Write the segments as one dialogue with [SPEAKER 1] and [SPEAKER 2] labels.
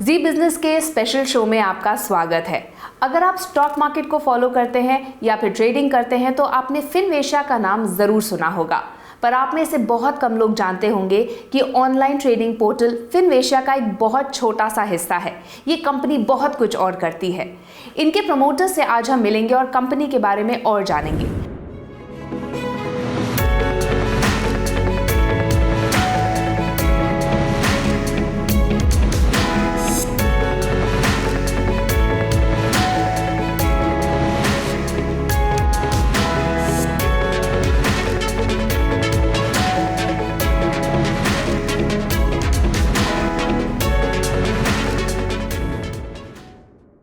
[SPEAKER 1] जी business के special show में आपका स्वागत है। अगर आप स्टॉक मार्केट को फॉलो करते हैं या फिर ट्रेडिंग करते हैं तो आपने फिनवेशिया का नाम ज़रूर सुना होगा, पर आप में से बहुत कम लोग जानते होंगे कि ऑनलाइन ट्रेडिंग पोर्टल फिनवेशिया का एक बहुत छोटा सा हिस्सा है। ये कंपनी बहुत कुछ और करती है। इनके प्रमोटर्स से आज हम मिलेंगे और कंपनी के बारे में और जानेंगे।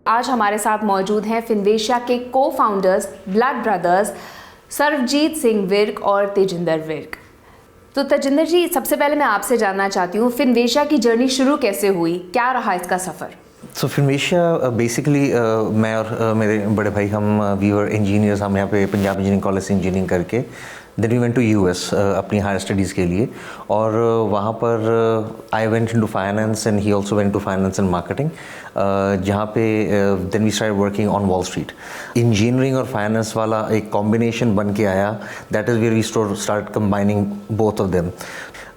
[SPEAKER 1] आज हमारे साथ मौजूद हैं फिनवेशिया के को founders blood brothers Sarvjit Singh Virk और तेजिंदर विर्क। तो तेजिंदर जी, सबसे पहले मैं आपसे जानना चाहती हूँ फिनवेशिया की जर्नी शुरू कैसे हुई, क्या रहा इसका सफ़र?
[SPEAKER 2] सो फिनवेशिया बेसिकली मैं और मेरे बड़े भाई हम वी वर इंजीनियर्स। हम यहाँ पे पंजाब इंजीनियरिंग कॉलेज से इंजीनियरिंग करके then we went to US अपनी हायर स्टडीज़ के लिए, और वहाँ पर I went into finance and he also went to finance and marketing, जहाँ पे then we started working on Wall Street. Engineering और फाइनेंस वाला एक कॉम्बिनेशन बन के आया, that is where we start combining both of them.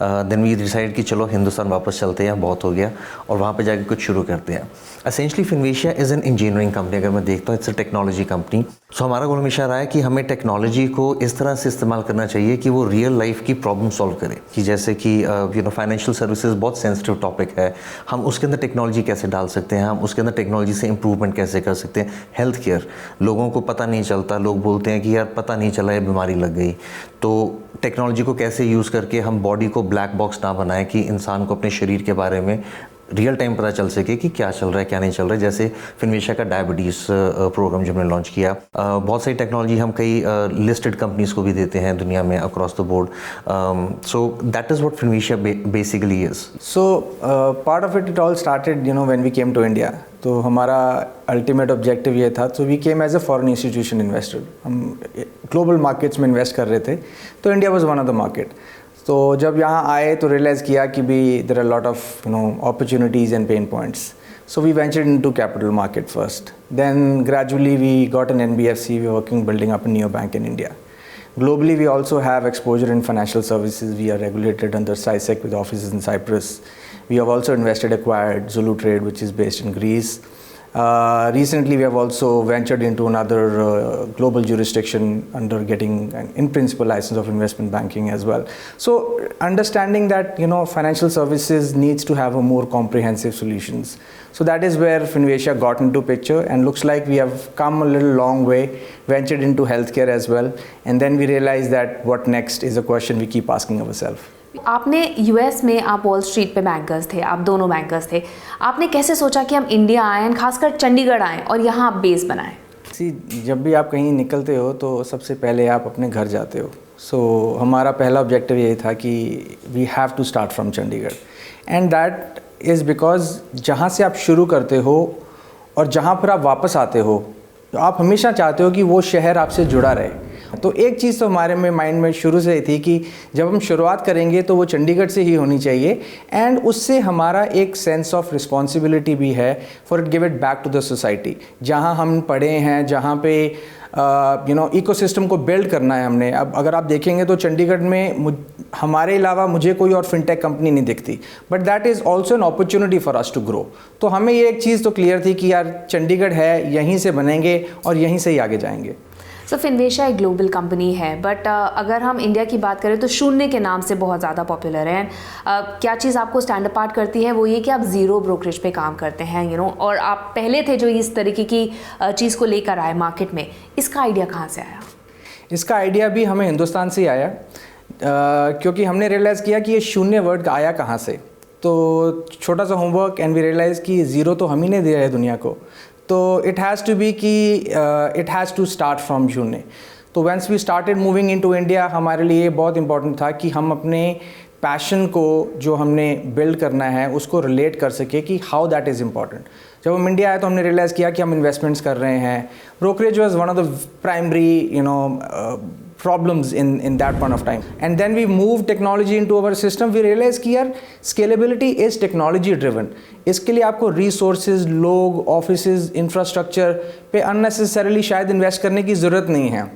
[SPEAKER 2] Then we decide कि चलो हिंदुस्तान वापस चलते हैं, बहुत हो गया, और वहाँ पे जाके कुछ शुरू करते हैं। Essentially Finvasia is an engineering company. अगर मैं देखता हूँ इट्स अ टेक्नोलॉजी कंपनी। सो हमारा गोल हमेशा रहा है कि हमें टेक्नोलॉजी को इस तरह से इस्तेमाल करना चाहिए कि वो रियल लाइफ की प्रॉब्लम सॉल्व करे। कि जैसे कि फाइनेंशियल सर्विसेज बहुत सेंसिटिव टॉपिक है, हम उसके अंदर टेक्नोलॉजी कैसे डाल सकते हैं, हम उसके अंदर टेक्नोलॉजी से इंप्रूवमेंट कैसे कर सकते हैं। हेल्थ केयर, लोगों को पता नहीं चलता, लोग बोलते हैं कि यार पता नहीं चला, ये बीमारी लग गई। तो टेक्नोलॉजी को कैसे यूज़ करके हम बॉडी को ब्लैक बॉक्स ना बनाएं कि इंसान को अपने शरीर के बारे में रियल टाइम पता चल सके कि क्या चल रहा है क्या नहीं चल रहा है। जैसे फिनवेशिया का डायबिटीज़ प्रोग्राम जो हमने लॉन्च किया, बहुत सारी टेक्नोलॉजी हम कई लिस्टेड कंपनीज़ को भी देते हैं दुनिया में across the board. So that is what Finvasia basically is.
[SPEAKER 3] So part of it all started when we came to India. तो हमारा अल्टीमेट ऑब्जेक्टिव ये था, so we came as a foreign institution investor. हम ग्लोबल मार्केट्स में invest कर रहे थे, तो India was one of the market. तो जब यहाँ आए तो रियलाइज़ किया कि भी there are lot of opportunities and pen points. So we ventured into capital market first. Then gradually we got an NBFC. We were working building up a neobank in India. Globally, we also have exposure in financial services. We are regulated under CySEC with offices in Cyprus. We have also acquired Zulu Trade, which is based in Greece. Recently, we have also ventured into another global jurisdiction under getting an in-principle license of investment banking as well. So, understanding that financial services needs to have a more comprehensive solutions. So that is where Finvesia got into picture, and looks like we have come a little long way, ventured into healthcare as well, and then we realized that what next is a question we keep asking ourselves.
[SPEAKER 1] आपने US में आप wall street पे bankers थे, आप दोनों bankers थे। आपने कैसे सोचा कि हम इंडिया आएँ, खासकर चंडीगढ़ आएँ और यहाँ आप बेस बनाएं?
[SPEAKER 3] जब भी आप कहीं निकलते हो तो सबसे पहले आप अपने घर जाते हो। सो हमारा पहला ऑब्जेक्टिव यही था कि we have to start from Chandigarh, and that is because जहाँ से आप शुरू करते हो और जहाँ पर आप वापस आते हो, तो आप हमेशा चाहते हो कि वो शहर आपसे जुड़ा रहे। तो एक चीज़ तो हमारे में माइंड में शुरू से थी कि जब हम शुरुआत करेंगे तो वो चंडीगढ़ से ही होनी चाहिए, एंड उससे हमारा एक सेंस ऑफ रिस्पॉन्सिबिलिटी भी है for it give it back to the society. जहाँ हम पढ़े हैं, जहाँ पे इकोसिस्टम को बिल्ड करना है हमने। अब अगर आप देखेंगे तो चंडीगढ़ में हमारे अलावा मुझे कोई और फिनटेक कंपनी नहीं दिखती, but that is also an opportunity for us to grow. तो हमें ये एक चीज़ तो क्लियर थी कि यार चंडीगढ़ है, यहीं से बनेंगे और यहीं से ही आगे जाएंगे।
[SPEAKER 1] सो फिनवेशिया एक ग्लोबल कंपनी है, बट अगर हम इंडिया की बात करें तो शून्य के नाम से बहुत ज़्यादा पॉपुलर है। क्या चीज़ आपको स्टैंड अपार्ट करती है वो ये कि आप ज़ीरो ब्रोकरेज पे काम करते हैं, और आप पहले थे जो इस तरीके की चीज़ को लेकर आए मार्केट में। इसका आइडिया कहाँ से आया?
[SPEAKER 3] इसका आइडिया भी हमें हिंदुस्तान से ही आया, क्योंकि हमने रियलाइज़ किया कि ये शून्य वर्ड आया कहाँ से। तो छोटा सा होमवर्क, एंड वी रियलाइज़ कि ज़ीरो तो हम ही ने दिया है दुनिया को, तो इट हैज़ टू बी कि it has to start from शून्य। तो once we started moving into India, हमारे लिए बहुत इंपॉर्टेंट था कि हम अपने पैशन को जो हमने बिल्ड करना है उसको रिलेट कर सके कि हाउ दैट इज़ इम्पॉर्टेंट। जब हम इंडिया आए तो हमने रियलाइज़ किया कि हम इन्वेस्टमेंट्स कर रहे हैं। Brokerage was one of the primary problems in that point of time. And then we moved technology into our system. We realized कि यार scalability is technology driven. इसके लिए आपको resources, लोग, offices, infrastructure पे unnecessarily शायद invest करने की ज़रूरत नहीं है.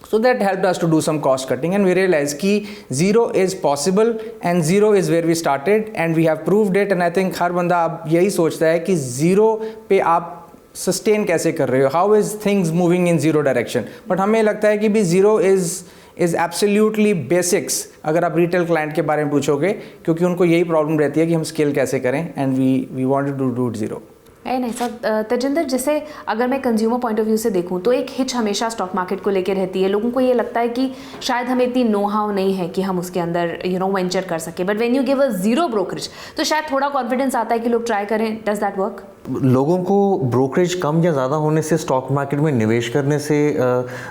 [SPEAKER 3] So that helped us to do some cost cutting, and we realized कि zero is possible and zero is where we started and we have proved it. And I think हर बंदा अब यही सोचता है कि zero पे आप सस्टेन कैसे कर रहे हो, how is things moving in zero direction. But हमें लगता है कि भी जीरो इज़ एब्सोल्युटली बेसिक्स अगर आप रिटेल क्लाइंट के बारे में पूछोगे, क्योंकि उनको यही प्रॉब्लम रहती है कि हम स्केल कैसे करें, and we wanted to do zero.
[SPEAKER 1] नहीं सर, तेजिंदर, जैसे अगर मैं कंज्यूमर पॉइंट ऑफ व्यू से देखूं तो एक हिच हमेशा स्टॉक मार्केट को लेकर रहती है. लोगों को ये लगता है कि शायद हमें इतनी नो हाउ नहीं है कि हम उसके अंदर वेंचर कर सके. But when you give a zero brokerage तो शायद थोड़ा कॉन्फिडेंस आता है कि लोग ट्राई करें. Does that work?
[SPEAKER 2] लोगों को ब्रोकरेज कम या ज़्यादा होने से स्टॉक मार्केट में निवेश करने से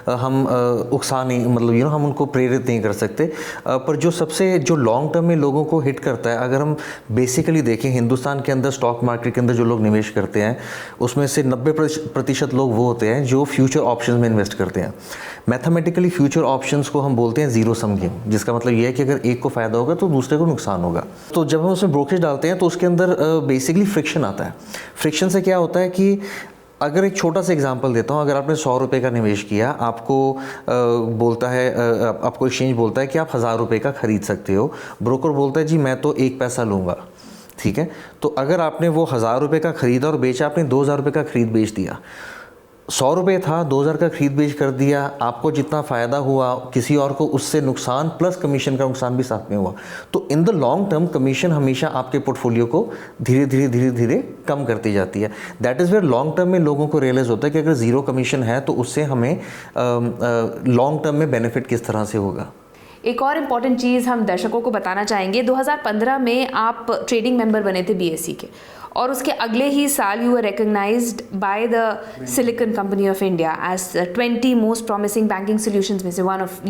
[SPEAKER 2] हम उकसा नहीं, मतलब हम उनको प्रेरित नहीं कर सकते. पर जो लॉन्ग टर्म में लोगों को हिट करता है, अगर हम बेसिकली देखें हिंदुस्तान के अंदर स्टॉक मार्केट के अंदर जो लोग निवेश करते हैं उसमें से 90% लोग वो होते हैं जो फ्यूचर ऑप्शंस में इन्वेस्ट करते हैं. मैथमेटिकली फ्यूचर ऑप्शंस को हम बोलते हैं ज़ीरो सम गेम, जिसका मतलब ये है कि अगर एक को फ़ायदा होगा तो दूसरे को नुकसान होगा. तो जब हम उसमें ब्रोकरेज डालते हैं तो उसके अंदर बेसिकली फ्रिक्शन आता है. फ्रिक्शन से क्या होता है कि अगर एक छोटा सा एग्जांपल देता हूँ, अगर आपने 100 रुपये का निवेश किया, आपको बोलता है, आपको एक्सचेंज बोलता है कि आप 1000 रुपये का ख़रीद सकते हो. ब्रोकर बोलता है जी मैं तो 1 पैसा लूँगा. ठीक है, तो अगर आपने वो 1000 रुपये का ख़रीदा और बेचा, आपने 2000 रुपये का ख़रीद बेच दिया. 100 रुपये था, 2000 का खरीद बेच कर दिया. आपको जितना फ़ायदा हुआ किसी और को उससे नुकसान प्लस कमीशन का नुकसान भी साथ में हुआ. तो in the long term commission हमेशा आपके पोर्टफोलियो को धीरे धीरे कम करती जाती है. That is where long term में लोगों को रियलाइज़ होता है कि अगर ज़ीरो कमीशन है तो उससे हमें लॉन्ग टर्म में बेनिफिट किस तरह से होगा.
[SPEAKER 1] एक और इम्पॉर्टेंट चीज़ हम दर्शकों को बताना चाहेंगे. 2015 में आप ट्रेडिंग मेंबर बने थे BSE के, और उसके अगले ही साल you were recognised by the silicon company of India as 20 most promising banking solutions में से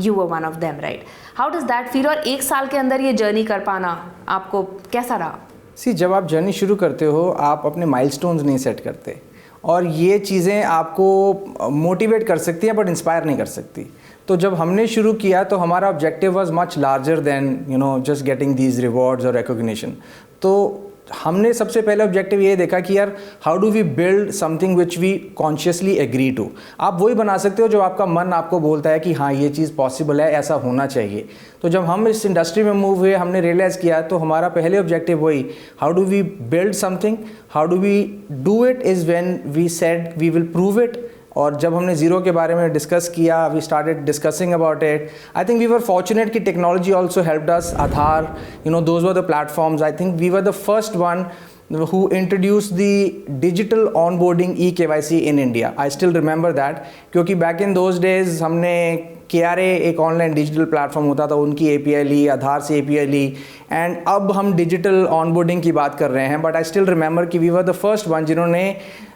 [SPEAKER 1] you were one of them, right? How does that feel? और एक साल के अंदर ये जर्नी कर पाना आपको कैसा रहा?
[SPEAKER 3] जब आप जर्नी शुरू करते हो आप अपने माइलस्टोन्स नहीं सेट करते, और ये चीज़ें आपको मोटिवेट कर सकती हैं बट इंस्पायर नहीं कर सकती. तो जब हमने शुरू किया तो हमारा objective was much larger than just getting these rewards और रिकॉग्निशन. तो हमने सबसे पहले ऑब्जेक्टिव ये देखा कि यार how do we build something which we consciously agree to. आप वही बना सकते हो जो आपका मन आपको बोलता है कि हाँ ये चीज़ पॉसिबल है, ऐसा होना चाहिए. तो जब हम इस इंडस्ट्री में मूव हुए, हमने रियलाइज़ किया, तो हमारा पहले ऑब्जेक्टिव वही, how do we build something, how do we do it is when we said we will prove it. और जब हमने ज़ीरो के बारे में डिस्कस किया, we started discussing about it. I think we were fortunate कि technology also helped us. Aadhaar, those were the platforms. I think we were the first one who introduced the digital onboarding eKYC in India. I still remember that, क्योंकि back in those days हमने KRA एक online digital platform होता था, उनकी API ली, आधार से API Lee, and अब हम digital onboarding की बात कर रहे हैं. बट आई स्टिल रिमेंबर कि we were the first one जिन्होंने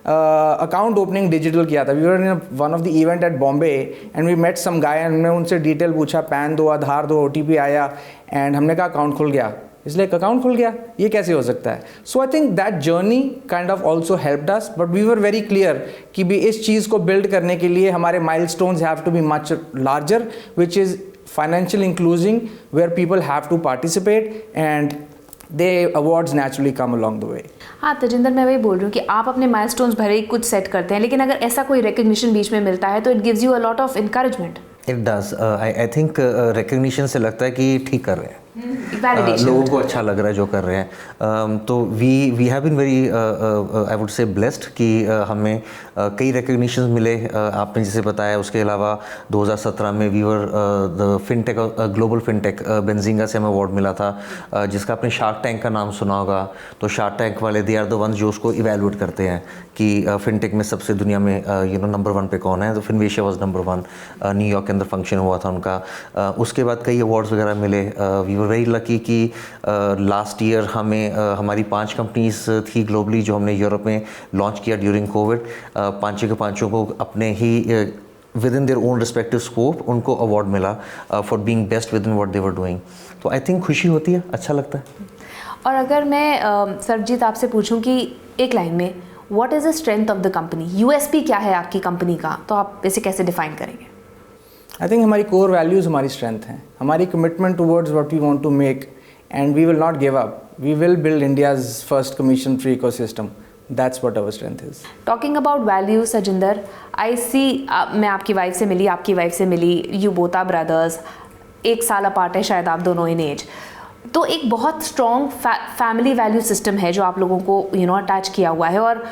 [SPEAKER 3] अकाउंट ओपनिंग डिजिटल किया था. We were in one of the event at Bombay and we met some guy, एंड हमने उनसे डिटेल पूछा, पैन दो, आधार दो, OTP आया, एंड हमने कहा अकाउंट खुल गया. इसलिए अकाउंट खुल गया, ये कैसे हो सकता है? So I think that journey kind of also helped us, but we were very clear कि भी इस चीज़ को बिल्ड करने के लिए हमारे milestones have to be much larger, which is financial including, where people have to participate and the awards naturally come along the way.
[SPEAKER 1] हाँ तेजिंदर, मैं वही बोल रही हूँ कि आप अपने माइलस्टोन्स भले ही कुछ सेट करते हैं, लेकिन अगर ऐसा कोई रिकग्निशन बीच में मिलता है तो it gives you a lot of encouragement.
[SPEAKER 2] It does. I think recognition से लगता है कि ठीक कर रहे हैं,
[SPEAKER 1] Validation.
[SPEAKER 2] लोगों को अच्छा लग रहा है जो कर रहे हैं. तो we have been very I would say blessed कि हमें कई रिकग्निशन मिले. आपने जैसे बताया, उसके अलावा 2017 में we were the fintech, global fintech, Benzinga से हमें अवार्ड मिला था, जिसका आपने शार्क टैंक का नाम सुना होगा. तो शार्क टैंक वाले दे आर द वंस जो उसको इवेलुएट करते हैं कि फिनटेक में सबसे दुनिया में नंबर 1 पे कौन है. तो फिनवेशिया वाज नंबर 1. न्यूयॉर्क के अंदर फंक्शन हुआ था उनका. उसके बाद कई अवार्ड्स वगैरह मिले. वी वर वेरी लकी कि लास्ट ईयर हमें हमारी 5 कंपनीज थी ग्लोबली जो हमने यूरोप में लॉन्च किया ड्यूरिंग कोविड. पांचों के पांचों को अपने ही within their own respective scope उनको अवार्ड मिला for being best within what they were doing. तो आई थिंक खुशी होती है, अच्छा लगता है.
[SPEAKER 1] और अगर मैं सरबजीत आपसे पूछूं कि एक लाइन में what is the strength of the company, USP क्या है आपकी कंपनी का, तो आप इसे कैसे डिफाइन करेंगे?
[SPEAKER 3] आई थिंक हमारी कोर वैल्यूज़ हमारी स्ट्रेंथ हैं, हमारी commitment towards what we want to make and we will not give up, we will build India's first commission free ecosystem, that's what our strength is.
[SPEAKER 1] Talking about values Sajinder, I see, मैं आपकी wife से मिली, आपकी wife से मिली, you both are brothers, 1 साल apart है शायद आप दोनों इन एज, तो एक बहुत स्ट्रॉन्ग फैमिली वैल्यू सिस्टम है जो आप लोगों को अटैच किया हुआ है। और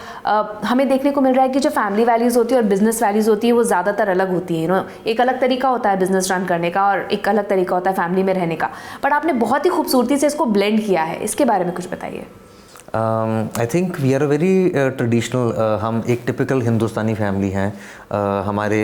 [SPEAKER 1] हमें देखने को मिल रहा है कि जो फैमिली वैल्यूज़ होती है और बिजनेस वैल्यूज़ होती है वो ज़्यादातर अलग होती है। एक अलग तरीका होता है बिजनेस रन करने का और एक अलग तरीका होता है फैमिली में रहने का, बट आपने बहुत ही खूबसूरती से इसको ब्लेंड किया है, इसके बारे में कुछ बताइए।
[SPEAKER 2] I think we are a very traditional, हम एक टिपिकल हिंदुस्तानी फैमिली हैं। हमारे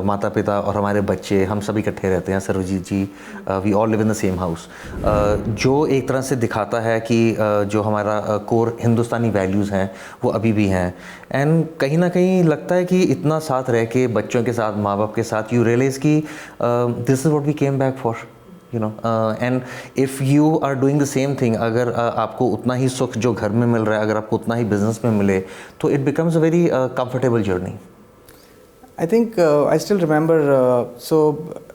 [SPEAKER 2] माता पिता और हमारे बच्चे हम सब इकट्ठे रहते हैं, Sarvjeet ji, we all live in the same house, जो एक तरह से दिखाता है कि जो हमारा कोर हिंदुस्तानी वैल्यूज़ हैं वो अभी भी हैं। एंड कहीं ना कहीं लगता है कि इतना साथ रह के बच्चों के साथ, माँ बाप के साथ, यू रियलाइज़ कि this is what we came back for, and if you are doing the same thing, अगर आपको उतना ही सुख जो घर में मिल रहा है, अगर आपको उतना ही बिजनेस में मिले, तो it becomes a very comfortable journey.
[SPEAKER 3] I think I still remember, so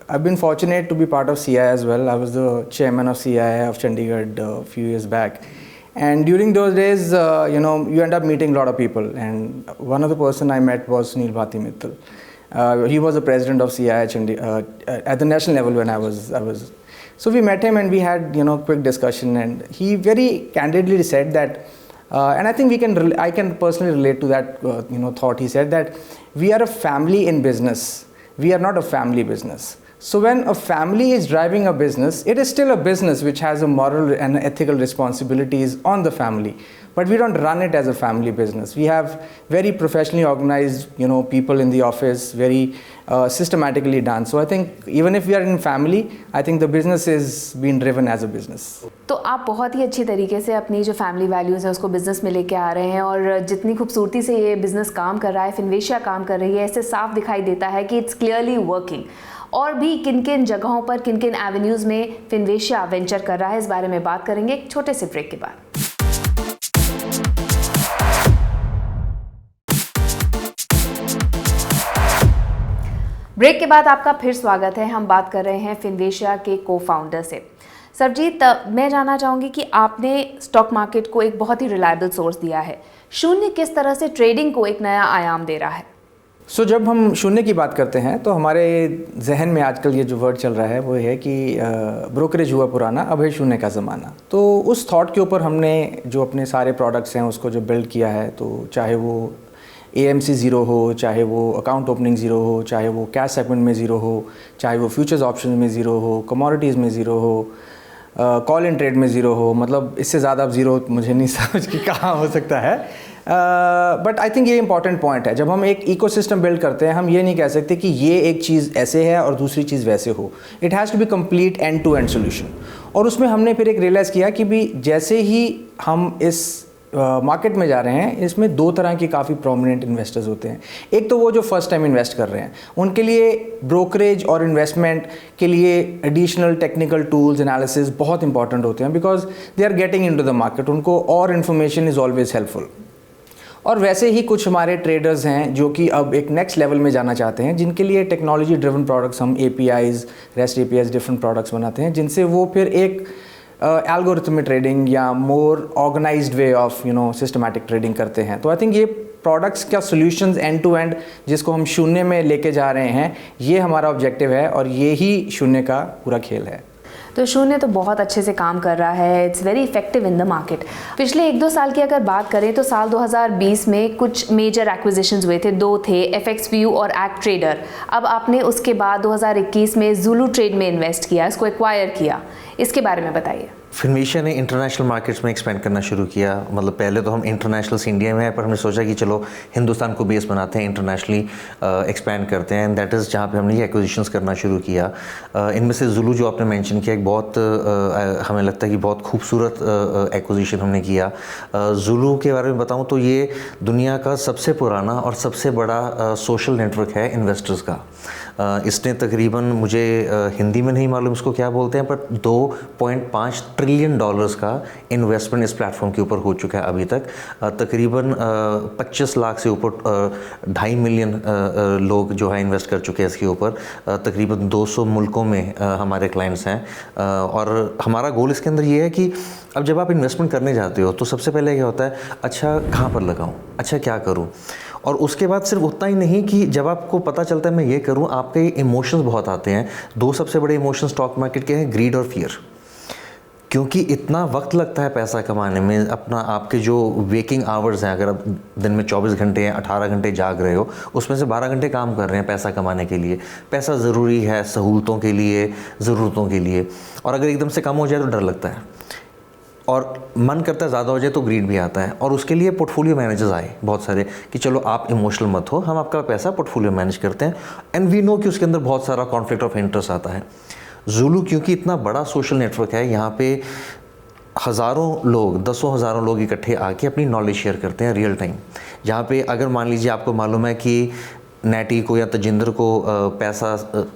[SPEAKER 3] I've been fortunate to be part of CI as well. I was the chairman of CI of Chandigarh a few years back. And during those days, you end up meeting a lot of people. And one of the person I met was Sunil Bhati Mittal. He was the president of CI at the national level when I was. So we met him and we had, quick discussion. And he very candidly said that, and I think I can personally relate to that, thought. He said that we are a family in business. We are not a family business. So when a family is driving a business, it is still a business which has a moral and ethical responsibilities on the family. But we don't run it as a family business. We have very professionally organized, people in the office, very systematically done. So I think even if we are in family, I think the business is being driven as a business.
[SPEAKER 1] तो आप बहुत ही अच्छी तरीके से अपनी जो family values है उसको बिज़नेस में लेके आ रहे हैं, और जितनी खूबसूरती से ये बिज़नेस काम कर रहा है, फिनवेशिया काम कर रही है, इससे साफ दिखाई देता है कि इट्स क्लियरली वर्किंग। और भी किन किन जगहों पर, किन किन एवेन्यूज़ में फिनवेशिया वेंचर कर रहा है, इस बारे में बात करेंगे एक छोटे से ब्रेक के बाद। ब्रेक के बाद आपका फिर स्वागत है। हम बात कर रहे हैं फिनवेशिया के को फाउंडर से। सरजीत, मैं जानना चाहूँगी कि आपने स्टॉक मार्केट को एक बहुत ही रिलायबल सोर्स दिया है, शून्य किस तरह से ट्रेडिंग को एक नया आयाम दे रहा है?
[SPEAKER 3] सो जब हम शून्य की बात करते हैं तो हमारे जहन में आजकल ये जो वर्ड चल रहा है वो है कि ब्रोकरेज हुआ पुराना, अब है शून्य का ज़माना। तो उस थॉट के ऊपर हमने जो अपने सारे प्रोडक्ट्स हैं उसको जो बिल्ड किया है, तो चाहे वो AMC ज़ीरो हो, चाहे वो अकाउंट ओपनिंग ज़ीरो हो, चाहे वो कैश सेगमेंट में ज़ीरो हो, चाहे वो फ्यूचर्स ऑप्शन में ज़ीरो हो, कमोडिटीज़ में ज़ीरो हो, कॉल इन ट्रेड में ज़ीरो हो, मतलब इससे ज़्यादा अब ज़ीरो मुझे नहीं समझ कि कहाँ हो सकता है। बट आई थिंक ये इंपॉर्टेंट पॉइंट है, जब हम एक इकोसिस्टम बिल्ड करते हैं हम ये नहीं कह सकते कि ये एक चीज़ ऐसे है और दूसरी चीज़ वैसे हो। It has to be complete end to end solution. और उसमें हमने फिर एक रियलाइज़ किया कि भी जैसे ही हम इस मार्केट में जा रहे हैं, इसमें 2 तरह के काफ़ी प्रोमिनेंट इन्वेस्टर्स होते हैं। एक तो वो जो फर्स्ट टाइम इन्वेस्ट कर रहे हैं, उनके लिए ब्रोकरेज और इन्वेस्टमेंट के लिए एडिशनल टेक्निकल टूल्स एनालिसिस बहुत इंपॉर्टेंट होते हैं, because they are getting into the market, उनको और इन्फॉर्मेशन इज़ ऑलवेज हेल्पफुल। और वैसे ही कुछ हमारे ट्रेडर्स हैं जो कि अब एक नेक्स्ट लेवल में जाना चाहते हैं, जिनके लिए टेक्नोलॉजी ड्रिवन प्रोडक्ट्स, हम APIs, REST APIs, different products बनाते हैं, जिनसे वो फिर एक एल्गोरिथमिक ट्रेडिंग या more organized way of systematic trading करते हैं। तो आई थिंक ये प्रोडक्ट्स का सॉल्यूशंस एंड टू एंड जिसको हम शून्य में लेके जा रहे हैं, ये हमारा ऑब्जेक्टिव है और ये ही शून्य का पूरा खेल है।
[SPEAKER 1] तो शून्य तो बहुत अच्छे से काम कर रहा है, it's very effective in the market. पिछले 1-2 साल की अगर बात करें तो साल 2020 में कुछ मेजर एक्विजिशंस हुए थे, 2 थे, FXView और एक्ट ट्रेडर। अब आपने उसके बाद 2021 में ज़ुलू ट्रेड में इन्वेस्ट किया, इसको एक्वायर किया, इसके बारे में बताइए।
[SPEAKER 2] फिनवेशिया ने इंटरनेशनल मार्केट्स में एक्सपेंड करना शुरू किया। मतलब पहले तो हम इंटरनेशनल से इंडिया में हैं, पर हमने सोचा कि चलो हिंदुस्तान को बेस बनाते हैं, इंटरनेशनली एक्सपेंड करते हैं, एंड दैट इज़ जहाँ पे हमने ये एक्विजिशंस करना शुरू किया। इनमें से ज़ुलू जो आपने मेंशन किया, एक बहुत हमें लगता है कि बहुत खूबसूरत एक्विजिशन हमने किया। ज़ुलू के बारे में बताऊँ तो ये दुनिया का सबसे पुराना और सबसे बड़ा सोशल नेटवर्क है इन्वेस्टर्स का। इसने तकरीबन मुझे हिंदी में नहीं मालूम इसको क्या बोलते हैं, पर $2.5 ट्रिलियन का इन्वेस्टमेंट इस प्लेटफॉर्म के ऊपर हो चुका है अभी तक। तकरीबन 25 लाख से ऊपर 2.5 मिलियन लोग जो है इन्वेस्ट कर चुके हैं इसके ऊपर। तकरीबन 200 मुल्कों में हमारे क्लाइंट्स हैं। और हमारा गोल इसके अंदर ये है कि अब जब आप इन्वेस्टमेंट करने जाते हो तो सबसे पहले क्या होता है, अच्छा कहाँ पर लगाऊं, अच्छा क्या करूं, और उसके बाद सिर्फ उतना ही नहीं कि जब आपको पता चलता है मैं ये करूं, आपके इमोशंस बहुत आते हैं। दो सबसे बड़े इमोशंस स्टॉक मार्केट के हैं, ग्रीड और फियर। क्योंकि इतना वक्त लगता है पैसा कमाने में, अपना आपके जो वेकिंग आवर्स हैं, अगर आप दिन में 24 घंटे या 18 घंटे जाग रहे हो, उसमें से 12 घंटे काम कर रहे हैं पैसा कमाने के लिए। पैसा ज़रूरी है सहूलतों के लिए, ज़रूरतों के लिए, और अगर एकदम से कम हो जाए तो डर लगता है, और मन करता है ज़्यादा हो जाए तो ग्रीड भी आता है। और उसके लिए पोर्टफोलियो मैनेजर्स आए बहुत सारे कि चलो आप इमोशनल मत हो, हम आपका पैसा पोर्टफोलियो मैनेज करते हैं। एंड वी नो कि उसके अंदर बहुत सारा कॉन्फ्लिक्ट ऑफ इंटरेस्ट आता है। ज़ुलू क्योंकि इतना बड़ा सोशल नेटवर्क है, यहाँ पे हज़ारों लोग, दसों हज़ारों लोग इकट्ठे आके अपनी नॉलेज शेयर करते हैं रियल टाइम। जहाँ पे अगर मान लीजिए आपको मालूम है कि नैटी को या तजिंदर को पैसा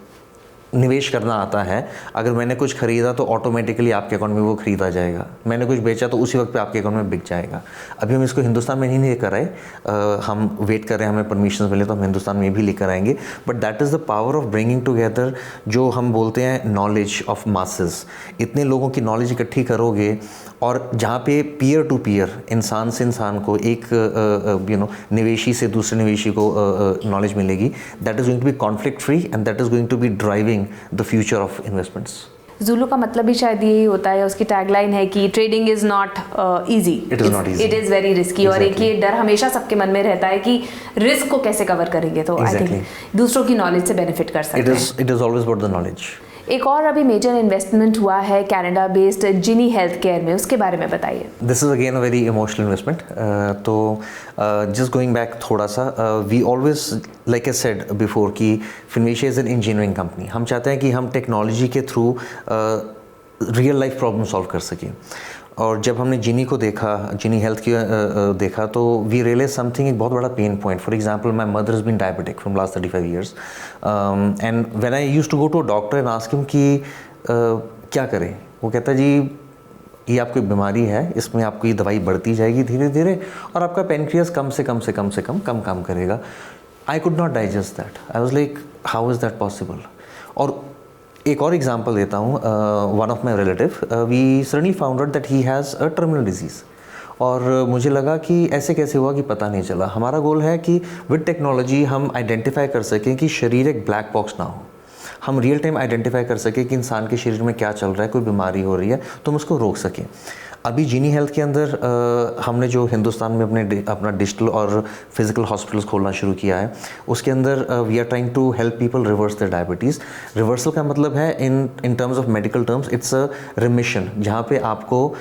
[SPEAKER 2] निवेश करना आता है, अगर मैंने कुछ ख़रीदा तो ऑटोमेटिकली आपके अकाउंट में वो ख़रीदा जाएगा, मैंने कुछ बेचा तो उसी वक्त पे आपके अकाउंट में बिक जाएगा। अभी हम इसको हिंदुस्तान में नहीं लेकर आए, हम वेट कर रहे हैं, हमें परमिशन मिले तो हम हिंदुस्तान में भी लेकर आएंगे। But that is the power of bringing together, जो हम बोलते हैं नॉलेज ऑफ मासेस। इतने लोगों की नॉलेज इकट्ठी करोगे, और जहाँ पे पीयर टू पीयर, इंसान से इंसान को, एक निवेशी से दूसरे निवेशी को नॉलेज मिलेगी, that is going to be conflict free and that is going to be driving the future of investments.
[SPEAKER 1] Zulu का मतलब भी शायद यही होता है, उसकी टैगलाइन है कि trading is not easy,
[SPEAKER 2] it is not easy,
[SPEAKER 1] it is very risky. और एक ये डर हमेशा सबके मन में रहता है कि रिस्क को कैसे कवर करेंगे, तो आई थिंक दूसरों की नॉलेज से बेनिफिट कर सकते हैं।
[SPEAKER 2] It is always about the knowledge.
[SPEAKER 1] एक और अभी मेजर इन्वेस्टमेंट हुआ है Canada based Gini health care में, उसके बारे में बताइए।
[SPEAKER 2] This is again a very emotional investment. तो जस्ट गोइंग बैक थोड़ा सा, we always like I said before कि Finvasia is an engineering company. हम चाहते हैं कि हम टेक्नोलॉजी के through real life problem solve कर सकें। और जब हमने जिनी को देखा, जिनी हेल्थ की देखा, तो वी रियलाइज समथिंग, एक बहुत बड़ा pain point. For example my mother is been diabetic from last 35 years, and when I used to go to a doctor and ask him कि क्या करें, वो कहता जी ये आपकी बीमारी है, इसमें आपको ये दवाई बढ़ती जाएगी धीरे धीरे, और आपका पेनक्रियास कम से कम काम करेगा। I could not digest that. I was like how is that possible. और एक और एग्जांपल देता हूँ, one of my relative, we suddenly found out that he has a terminal disease, और मुझे लगा कि ऐसे कैसे हुआ कि पता नहीं चला। हमारा गोल है कि विद टेक्नोलॉजी हम आइडेंटिफाई कर सकें कि शरीर एक ब्लैक बॉक्स ना हो, हम रियल टाइम आइडेंटिफाई कर सकें कि इंसान के शरीर में क्या चल रहा है, कोई बीमारी हो रही है तो हम उसको रोक सकें। अभी जिनी हेल्थ के अंदर हमने जो हिंदुस्तान में अपना डिजिटल और फिजिकल हॉस्पिटल्स खोलना शुरू किया है, उसके अंदर we are trying to help people reverse their diabetes. Reversal का मतलब है in terms of medical terms it's a remission, जहाँ पे आपको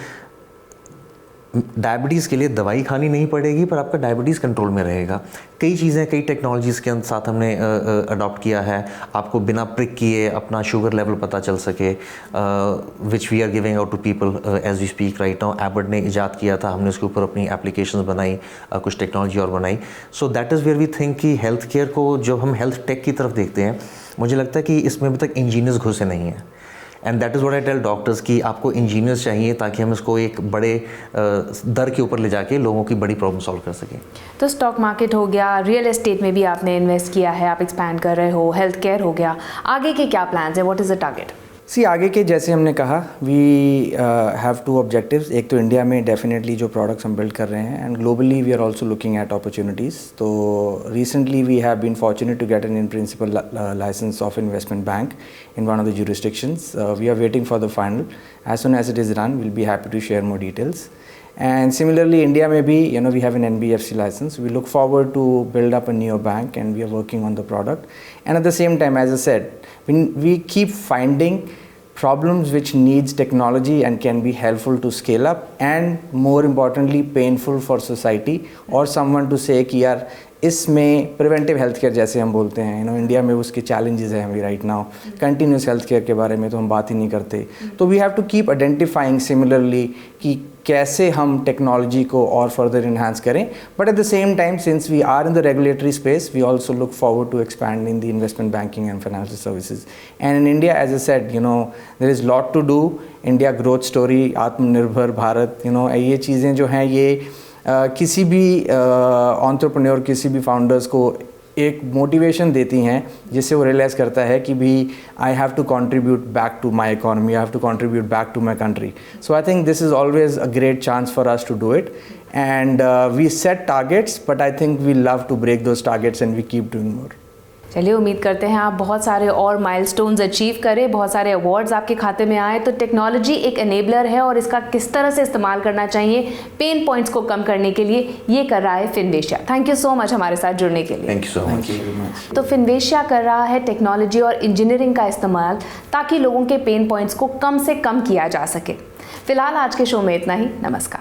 [SPEAKER 2] डायबिटीज़ के लिए दवाई खानी नहीं पड़ेगी, पर आपका डायबिटीज़ कंट्रोल में रहेगा। कई चीज़ें, कई टेक्नोलॉजीज़ के साथ हमने अडॉप्ट किया है, आपको बिना प्रिक किए अपना शुगर लेवल पता चल सके, which we are giving out to people as we speak right now. Abbott ने ईजाद किया था, हमने उसके ऊपर अपनी एप्लीकेशंस बनाई, कुछ टेक्नोलॉजी और बनाई। So that is where we think कि हेल्थ केयर को जब हम हेल्थ टेक की तरफ देखते हैं, मुझे लगता है कि इसमें अभी तक इंजीनियर्स घुसे नहीं हैं। And that is what I tell doctors कि आपको इंजीनियर्स चाहिए ताकि हम इसको एक बड़े दर के ऊपर ले जाके लोगों की बड़ी प्रॉब्लम सॉल्व कर सकें।
[SPEAKER 1] तो स्टॉक मार्केट हो गया, रियल एस्टेट में भी आपने इन्वेस्ट किया है, आप एक्सपैंड कर रहे हो, हेल्थ केयर हो गया, आगे के क्या प्लान्स है, व्हाट इज़ द टारगेट?
[SPEAKER 3] आगे के जैसे हमने कहा, वी हैव टू ऑब्जेक्टिव्स। एक तो इंडिया में डेफिनेटली जो प्रोडक्ट्स हम बिल्ड कर रहे हैं, and globally we are also looking at opportunities. तो recently we have been fortunate to get an in principle licence of investment bank in one of the jurisdictions. We are waiting for the final. As soon as it is done, we'll be happy to share more details. And similarly, India may be, we have an NBFC license. We look forward to build up a neobank, and we are working on the product. And at the same time, as I said, we keep finding problems which needs technology and can be helpful to scale up, and more importantly, painful for society or someone to say कि यार इसमें preventive health care जैसे हम बोलते हैं, India में उसके challenges हैं अभी right now, continuous health care के बारे में तो हम बात ही नहीं करते। तो we have to keep identifying similarly कि कैसे हम टेक्नोलॉजी को और फर्दर इन्हांस करें, but at the same time since we are in the regulatory space we also look forward to expand in the investment banking and financial services. And in India as I said, there is lot to do. India growth story, Aatmanirbhar Bharat, ये चीज़ें जो हैं ये किसी भी entrepreneur, किसी भी founders को एक मोटिवेशन देती हैं जिससे वो रियलाइज़ करता है कि भी I have to contribute back to my economy, I have to contribute back to my country. So I think this is always a great chance for us to do it and we set targets, but I think we love to break those targets and we keep doing more.
[SPEAKER 1] चलिए, उम्मीद करते हैं आप बहुत सारे और milestones achieve करें, बहुत सारे अवार्ड्स आपके खाते में आए। तो टेक्नोलॉजी एक एनेबलर है और इसका किस तरह से इस्तेमाल करना चाहिए पेन पॉइंट्स को कम करने के लिए, ये कर रहा है Finvasia. Thank you so much हमारे साथ जुड़ने के लिए।
[SPEAKER 2] Thank you so much.
[SPEAKER 1] तो फिनवेशिया कर रहा है टेक्नोलॉजी और इंजीनियरिंग का इस्तेमाल ताकि लोगों के पेन पॉइंट्स को कम से कम किया जा सके। फिलहाल आज के शो में इतना ही। नमस्कार।